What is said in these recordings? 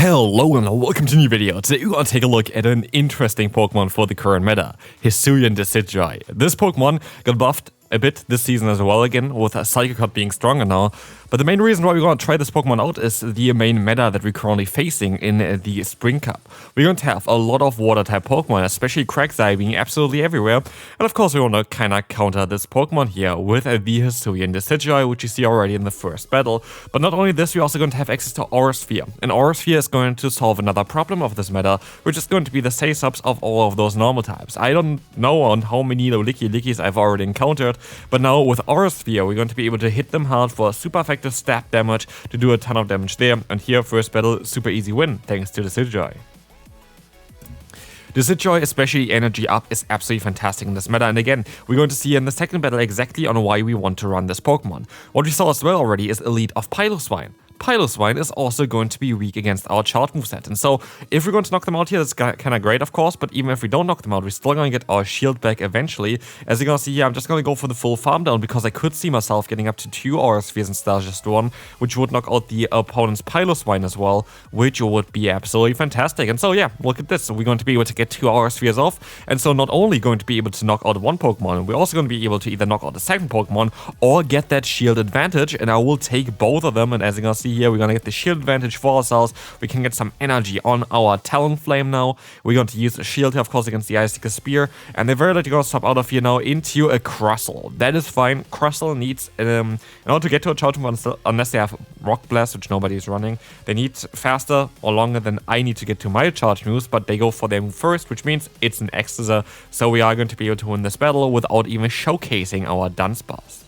Hello and welcome to a new video. Today we're going to take a look at an interesting Pokemon for the current meta, HISUIan Decidueye. This Pokemon got buffed a bit this season as well again, with a Psychic Cut being stronger now. But the main reason why we're going to try this Pokemon out is the main meta that we're currently facing in the Spring Cup. We're going to have a lot of Water-type Pokemon, especially Quagsire being absolutely everywhere. And of course we want to kind of counter this Pokemon here with the HISUIan Decidueye, which you see already in the first battle. But not only this, we're also going to have access to Aura Sphere. And Aura Sphere is going to solve another problem of this meta, which is going to be the say-subs of all of those normal types. I don't know on how many Lickys I've already encountered, but now with Aura Sphere, we're going to be able to hit them hard for super effective stab damage to do a ton of damage there. And here, first battle, super easy win, thanks to Decidueye. Decidueye, especially energy up, is absolutely fantastic in this meta, and again, we're going to see in the second battle exactly on why we want to run this Pokemon. What we saw as well already is Elite of Piloswine. Piloswine is also going to be weak against our charge moveset, and so if we're going to knock them out here, that's kind of great of course, but even if we don't knock them out, we're still going to get our shield back eventually. As you're going to see here, I'm just going to go for the full farm down because I could see myself getting up to 2 Aura Spheres instead of just 1, which would knock out the opponent's Piloswine as well, which would be absolutely fantastic. And so yeah, look at this, we're going to be able to get 2 Aura Spheres off, and so not only going to be able to knock out one Pokemon, we're also going to be able to either knock out the second Pokemon or get that shield advantage, and I will take both of them. And as you're going to see here, we're going to get the shield advantage for ourselves. We can get some energy on our Talonflame now. We're going to use a shield here, of course, against the Icicle Spear, and they're very likely going to swap out of here now into a Crustle. That is fine. Crustle needs, in order to get to a charge move, unless they have Rock Blast, which nobody is running, they need faster or longer than I need to get to my charge moves, but they go for their move first, which means it's an Exeter, so we are going to be able to win this battle without even showcasing our Dunsparce.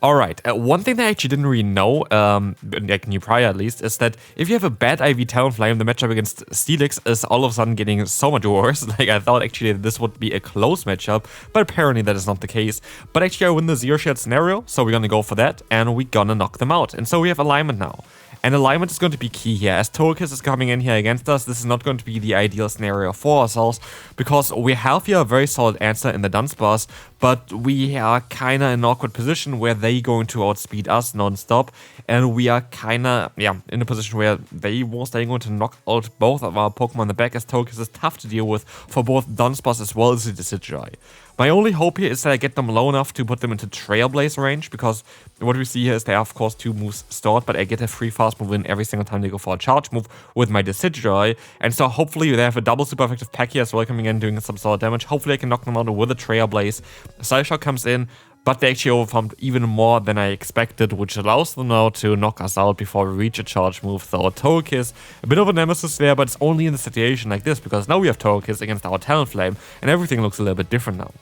Alright, one thing that I actually didn't really know, like knew prior at least, is that if you have a bad IV Talonflame, the matchup against Steelix is all of a sudden getting so much worse. Like, I thought actually this would be a close matchup, but apparently that is not the case. But actually I win the Zero Shield scenario, so we're gonna go for that, and we're gonna knock them out. And so we have alignment now. And alignment is going to be key here. As Togekiss is coming in here against us, this is not going to be the ideal scenario for ourselves, because we have here a very solid answer in the Dunsparce, but we are kind of in an awkward position where they're going to outspeed us non-stop, and we are kind of, in a position where they most likely going to knock out both of our Pokemon in the back, as Togekiss is tough to deal with for both Dunsparce as well as the Decidueye. My only hope here is that I get them low enough to put them into Trailblaze range, because what we see here is they have, of course, 2 moves stored, but I get a free fast move in every single time they go for a charge move with my Decidueye, and so hopefully they have a double super effective pack here as well coming in, doing some solid damage. Hopefully I can knock them out with a Trailblaze. Psyshock comes in, but they actually overfarmed even more than I expected, which allows them now to knock us out before we reach a charge move. So Togekiss, a bit of a nemesis there, but it's only in a situation like this, because now we have Togekiss against our Talonflame, and everything looks a little bit different now.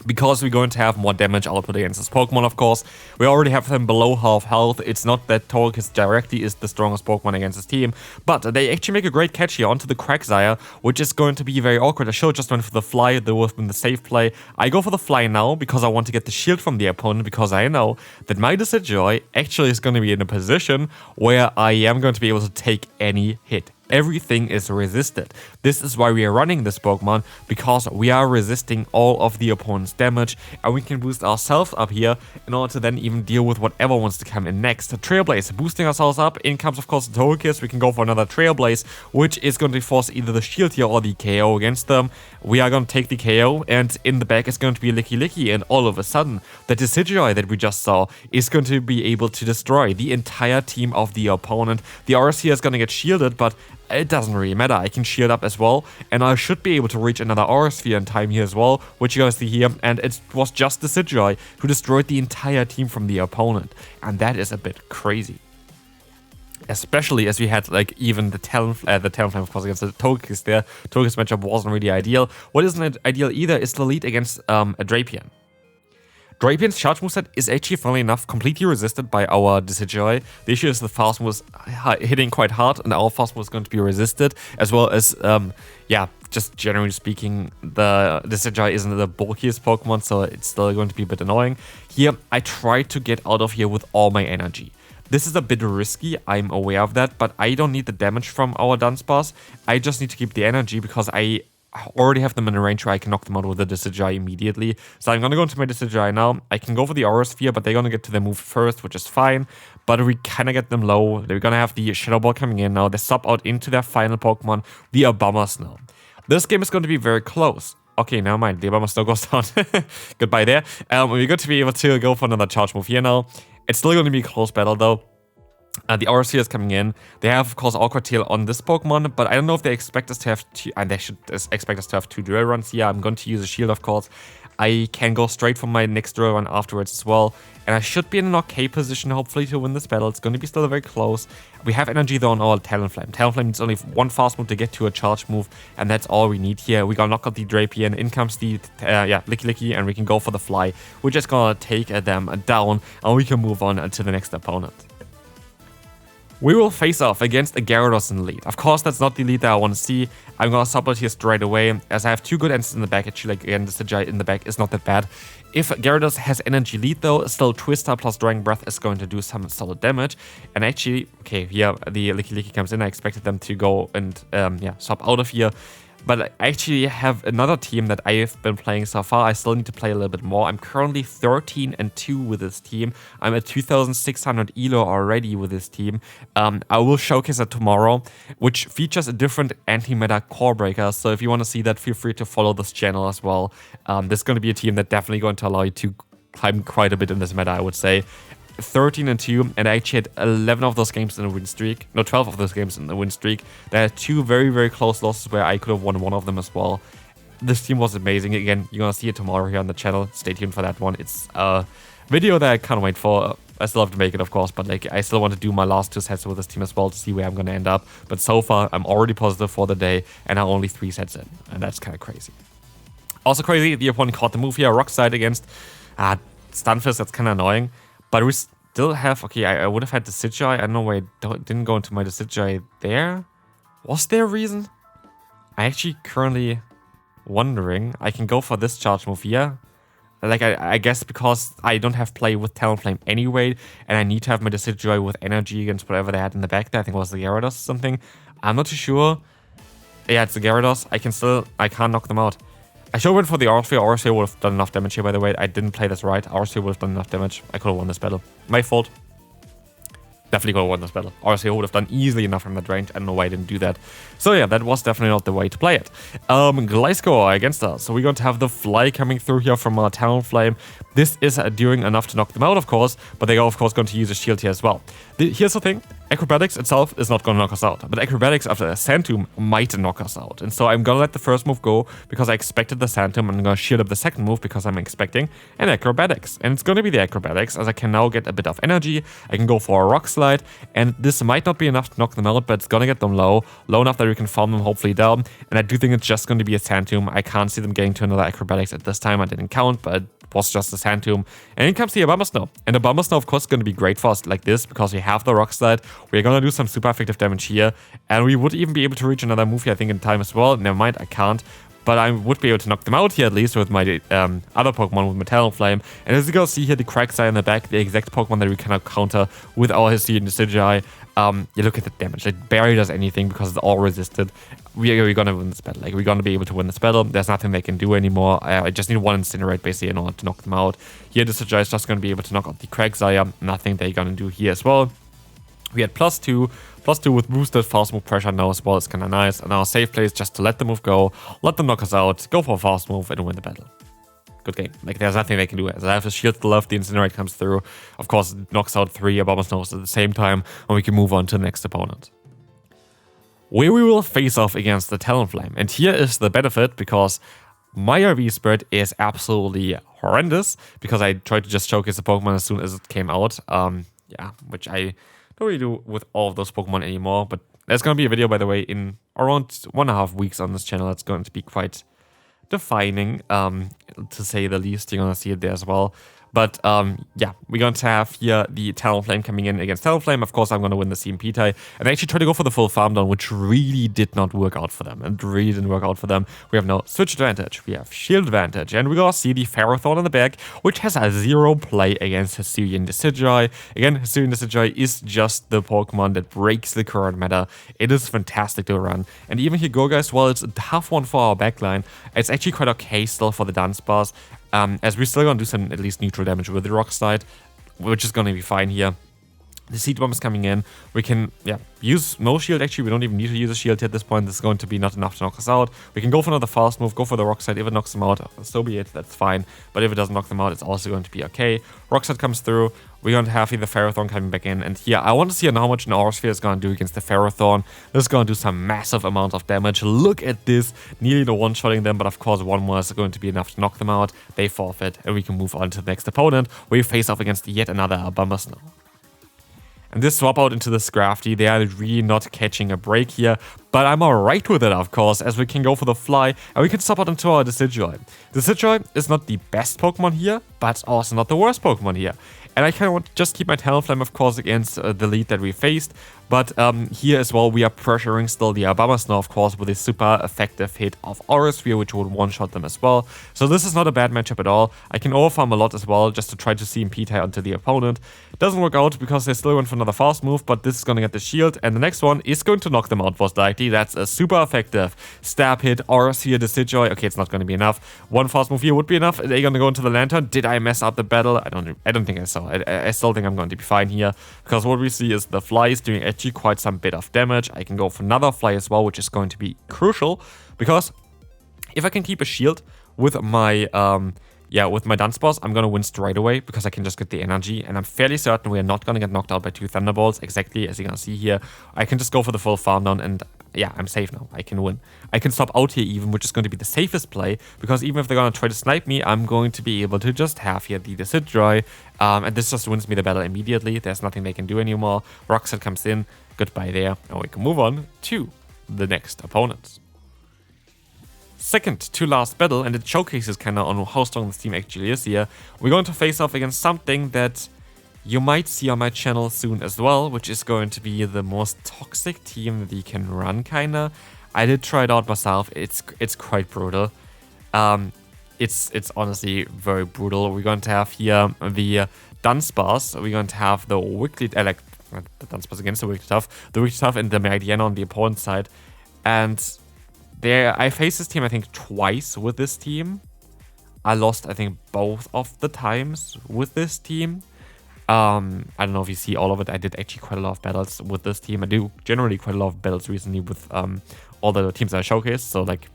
Because we're going to have more damage output against this Pokemon, of course. We already have them below half health. It's not that Togekiss directly is the strongest Pokemon against this team, but they actually make a great catch here onto the Quagsire, which is going to be very awkward. I should have just went for the Fly, there would have been the safe play. I go for the Fly now because I want to get the shield from the opponent, because I know that my Decidueye actually is going to be in a position where I am going to be able to take any hit. Everything is resisted. This is why we are running this Pokemon, because we are resisting all of the opponent's damage, and we can boost ourselves up here in order to then even deal with whatever wants to come in next. Trailblaze, boosting ourselves up. In comes, of course, the Togekiss. We can go for another Trailblaze, which is going to force either the shield here or the KO against them. We are going to take the KO, and in the back is going to be Licky, and all of a sudden, the Decidueye that we just saw is going to be able to destroy the entire team of the opponent. The RC is going to get shielded, but it doesn't really matter. I can shield up as well, and I should be able to reach another Aura Sphere in time here as well, which you guys see here, and it was just the Decidueye who destroyed the entire team from the opponent, and that is a bit crazy. Especially as we had, like, even the Talonflame, of course, against the Togekiss there. Togekiss matchup wasn't really ideal. What isn't ideal either is the lead against a Drapion. Drapian's charge moveset is actually, funnily enough, completely resisted by our Decidueye. The issue is the fast move was hitting quite hard, and our fast move is going to be resisted, as well as, just generally speaking, the Decidueye isn't the bulkiest Pokemon, so it's still going to be a bit annoying. Here, I tried to get out of here with all my energy. This is a bit risky, I'm aware of that, but I don't need the damage from our Dunsparce. I just need to keep the energy, because I already have them in a range where I can knock them out with the Decidueye immediately. So I'm going to go into my Decidueye now. I can go for the Aura Sphere, but they're going to get to their move first, which is fine. but we kind of get them low. We're gonna have the Shadow Ball coming in now. They sub out into their final Pokemon, the Obama Snow. This game is going to be very close. Okay, never mind. The Obama Snow goes down. Goodbye there. We're good to be able to go for another charge move here now. It's still going to be a close battle though. The RC is coming in. They have, of course, Awkward Tail on this Pokemon, but I don't know if they expect us to have two, and they should expect us to have 2 Dual Runs here. I'm going to use a Shield, of course. I can go straight for my next Dual Run afterwards as well, and I should be in an okay position, hopefully, to win this battle. It's going to be still very close. We have energy, though, on our Talonflame. Talonflame needs only 1 fast move to get to a charge move, and that's all we need here. We're gonna knock out the Drapion, and in comes the, Licky Licky, and we can go for the Fly. We're just gonna take them down, and we can move on to the next opponent. We will face off against a Gyarados in the lead. Of course, that's not the lead that I want to see. I'm going to sub it here straight away, as I have 2 good answers in the back. Actually, like, again, Decidueye in the back is not that bad. If Gyarados has energy lead, though, still Twister plus Dragon Breath is going to do some solid damage. And actually, okay, here the Licky Licky comes in. I expected them to go and, swap out of here. But I actually have another team that I have been playing so far. I still need to play a little bit more. I'm currently 13-2 with this team. I'm at 2,600 elo already with this team. I will showcase it tomorrow, which features a different anti-meta core breaker. So if you want to see that, feel free to follow this channel as well. This is going to be a team that's definitely going to allow you to climb quite a bit in this meta, I would say. 13-2, and I actually had 11 of those games in a win streak. No, 12 of those games in the win streak. There are 2 very, very close losses where I could have won one of them as well. This team was amazing. Again, you're gonna see it tomorrow here on the channel. Stay tuned for that one. It's a video that I can't wait for. I still have to make it, of course, but like I still want to do my last 2 sets with this team as well to see where I'm gonna end up. But so far, I'm already positive for the day, and I'm only 3 sets in, and that's kind of crazy. Also crazy, the opponent caught the move here. Rock Slide against Stunfisk. That's kind of annoying. But we still have... Okay, I would have had the Decidueye. I don't know why I didn't go into my Decidueye there. Was there a reason? I actually currently wondering. I can go for this charge move here. Like, I guess because I don't have play with Talonflame anyway, and I need to have my Decidueye with energy against whatever they had in the back there. I think it was the Gyarados or something. I'm not too sure. Yeah, it's the Gyarados. I can't knock them out. I should have went for the Arceus. Arceus would have done enough damage here, by the way. I didn't play this right. Arceus would have done enough damage. I could have won this battle. My fault. Definitely could have won this battle. Arceus would have done easily enough from that range. I don't know why I didn't do that. So yeah, that was definitely not the way to play it. Gliscor against us. So we're going to have the Fly coming through here from our Talonflame. This is doing enough to knock them out, of course, but they are, of course, going to use a shield here as well. Here's the thing. Acrobatics itself is not going to knock us out, but Acrobatics after a Sand Tomb might knock us out. And so I'm going to let the first move go because I expected the Sand Tomb, and I'm going to shield up the second move because I'm expecting an Acrobatics. And it's going to be the Acrobatics, as I can now get a bit of energy. I can go for a Rock Slide, and this might not be enough to knock them out, but it's going to get them low enough that we can farm them hopefully down. And I do think it's just going to be a Sand Tomb. I can't see them getting to another Acrobatics at this time. I didn't count, but it was just a Sand Tomb. And in comes the Obama Snow. And the Obama Snow, of course, is going to be great for us like this because we have the Rock Slide. We're going to do some super effective damage here. And we would even be able to reach another move here, I think, in time as well. Never mind, I can't. But I would be able to knock them out here at least with my other Pokemon, with my Talonflame. And as you can see here, the Quagsire in the back, the exact Pokemon that we cannot counter with our Hisuian Decidueye. You look at the damage. It barely does anything because it's all resisted. We're going to win this battle. Like, we're going to be able to win this battle. There's nothing they can do anymore. I just need one Incinerate basically in order to knock them out. Here, Decidueye is just going to be able to knock out the Quagsire. Nothing they're going to do here as well. We had +2 with boosted fast move pressure now as well. It's kind of nice. And our safe play is just to let the move go, let them knock us out, go for a fast move, and win the battle. Good game. Like, there's nothing they can do. As I have the shield to the left, the Incinerate comes through. Of course, it knocks out 3 Obama Snows at the same time, and we can move on to the next opponent, where we will face off against the Talonflame. And here is the benefit, because my RV spread is absolutely horrendous, because I tried to just showcase the Pokemon as soon as it came out. Which I don't really do with all of those Pokemon anymore, but there's going to be a video, by the way, in around 1.5 weeks on this channel. That's going to be quite defining, to say the least. You're going to see it there as well. But we're going to have here the Talonflame coming in against Talonflame. Of course, I'm going to win the CMP tie. And I actually tried to go for the full farm down, which really did not work out for them. It really didn't work out for them. We have no switch advantage. We have shield advantage. And we're going to see the Ferrothorn in the back, which has a 0 play against Hisuian Decidueye. Again, Hisuian Decidueye is just the Pokemon that breaks the current meta. It is fantastic to run. And even here, guys, while it's a tough one for our backline, it's actually quite okay still for the Dunsparce. As we're still going to do some at least neutral damage with the Rock Slide, which is going to be fine here. The seed bomb is coming in. We can, use no shield actually. We don't even need to use a shield at this point. This is going to be not enough to knock us out. We can go for another fast move, go for the rock slide. If it knocks them out, so be it, that's fine. But if it doesn't knock them out, it's also going to be okay. Rock slide comes through. We're going to have the Ferrothorn coming back in. And here, I want to see how much an Aura Sphere is going to do against the Ferrothorn. This is going to do some massive amount of damage. Look at this. Nearly the one-shotting them, but of course one more is going to be enough to knock them out. They forfeit, and we can move on to the next opponent, where we face off against yet another Abomasnow. And this swap out into the Scrafty, they are really not catching a break here. But I'm alright with it, of course, as we can go for the fly and we can swap out into our Decidueye. Decidueye is not the best Pokemon here, but also not the worst Pokemon here. And I kind of want to just keep my Talonflame, of course, against the lead that we faced. But here as well, we are pressuring still the Abomasnow, of course, with a super effective hit of Aura Sphere, which would one-shot them as well. So this is not a bad matchup at all. I can overfarm a lot as well, just to try to CMP-tie onto the opponent. Doesn't work out because they still went for another fast move, but this is going to get the shield. And the next one is going to knock them out, most likely. That's a super effective stab hit. Aura Sphere, Decidueye. Okay, it's not going to be enough. One fast move here would be enough. Are they going to go into the Lantern? Did I mess up the battle? I don't think I saw. I still think I'm going to be fine here, because what we see is the fly is doing actually quite some bit of damage. I can go for another fly as well, which is going to be crucial, because if I can keep a shield with my with my Dunsparce, I'm gonna win straight away, because I can just get the energy, and I'm fairly certain we are not gonna get knocked out by 2 Thunderbolts, exactly as you're gonna see here. I can just go for the full farm down, and yeah, I'm safe now. I can win. I can stop out here even, which is going to be the safest play, because even if they're going to try to snipe me, I'm going to be able to just have here the Decidueye, and this just wins me the battle immediately. There's nothing they can do anymore. Rock Slide comes in. Goodbye there. And we can move on to the next opponent. Second to last battle, and it showcases kind of on how strong this team actually is here. We're going to face off against something that you might see on my channel soon as well, which is going to be the most toxic team that you can run, kinda. I did try it out myself. It's quite brutal. It's honestly very brutal. We're going to have here the Dunsparce. We're going to have the the Dunsparce against the Wigglytuff and the Meridiana on the opponent's side. And there, I faced this team I think twice with this team. I lost I think both of the times with this team. I don't know if you see all of it. I did actually quite a lot of battles with this team. I do generally quite a lot of battles recently with all the teams that I showcased. So like,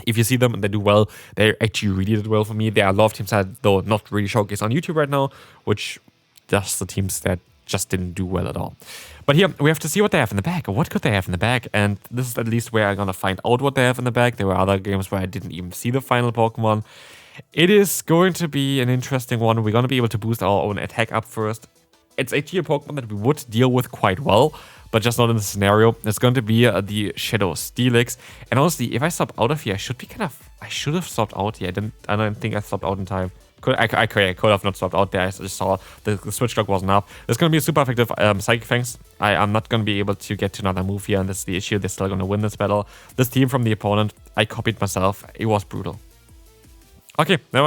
if you see them and they do well, they actually really did well for me. There are a lot of teams that though not really showcased on YouTube right now, which just the teams that just didn't do well at all. But here we have to see what they have in the bag. What could they have in the bag? And this is at least where I'm gonna find out what they have in the bag. There were other games where I didn't even see the final Pokemon. It is going to be an interesting one. We're going to be able to boost our own attack up first. It's actually a Pokemon that we would deal with quite well, but just not in this scenario. It's going to be the Shadow Steelix. And honestly, if I stop out of here, I should have stopped out here. I don't think I stopped out in time. I could have not stopped out there. I just saw the switch clock wasn't up. There's going to be a super effective Psychic Fangs. I'm not going to be able to get to another move here, and that's the issue. They're still going to win this battle. This team from the opponent, I copied myself. It was brutal. Okay, never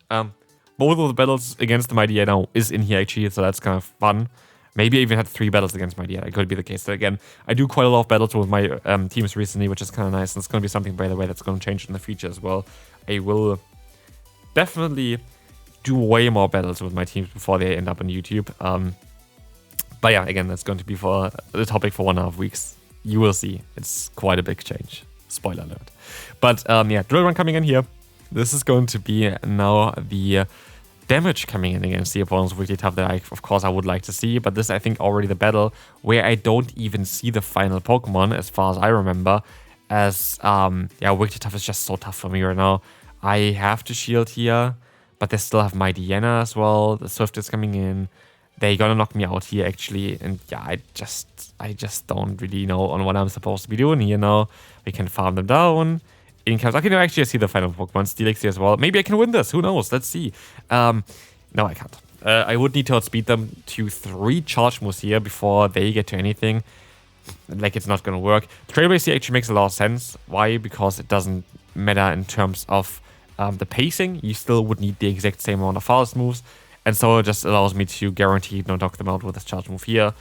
mind. Both of the battles against the Meridiana is in here actually, so that's kind of fun. Maybe I even had 3 battles against Meridiana. It could be the case. So again, I do quite a lot of battles with my teams recently, which is kind of nice. And it's going to be something, by the way, that's going to change in the future as well. I will definitely do way more battles with my teams before they end up on YouTube. But yeah, again, that's going to be for the topic for 1.5 weeks. You will see. It's quite a big change. Spoiler alert. But yeah, Drill Run coming in here. This is going to be now the damage coming in against the opponent's Wigglytuff that of course I would like to see. But this, I think, already the battle where I don't even see the final Pokemon as far as I remember. As, yeah, Wigglytuff is just so tough for me right now. I have to shield here, but they still have my Diana as well. The Swift is coming in. They're gonna knock me out here, actually. And yeah, I just don't really know on what I'm supposed to be doing here now. We can farm them down. In comes, okay, no, actually, I see the final Pokemon, Steelix here as well. Maybe I can win this. Who knows? Let's see. No, I can't. I would need to outspeed them to 3 charge moves here before they get to anything. Like, it's not going to work. Trailblaze here actually makes a lot of sense. Why? Because it doesn't matter in terms of the pacing. You still would need the exact same amount of fast moves. And so it just allows me to guarantee no knock them out with this charge move here.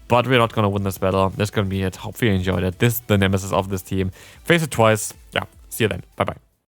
But we're not going to win this battle. This is going to be it. Hopefully you enjoyed it. This is the nemesis of this team. Face it twice. Yeah. See you then. Bye-bye.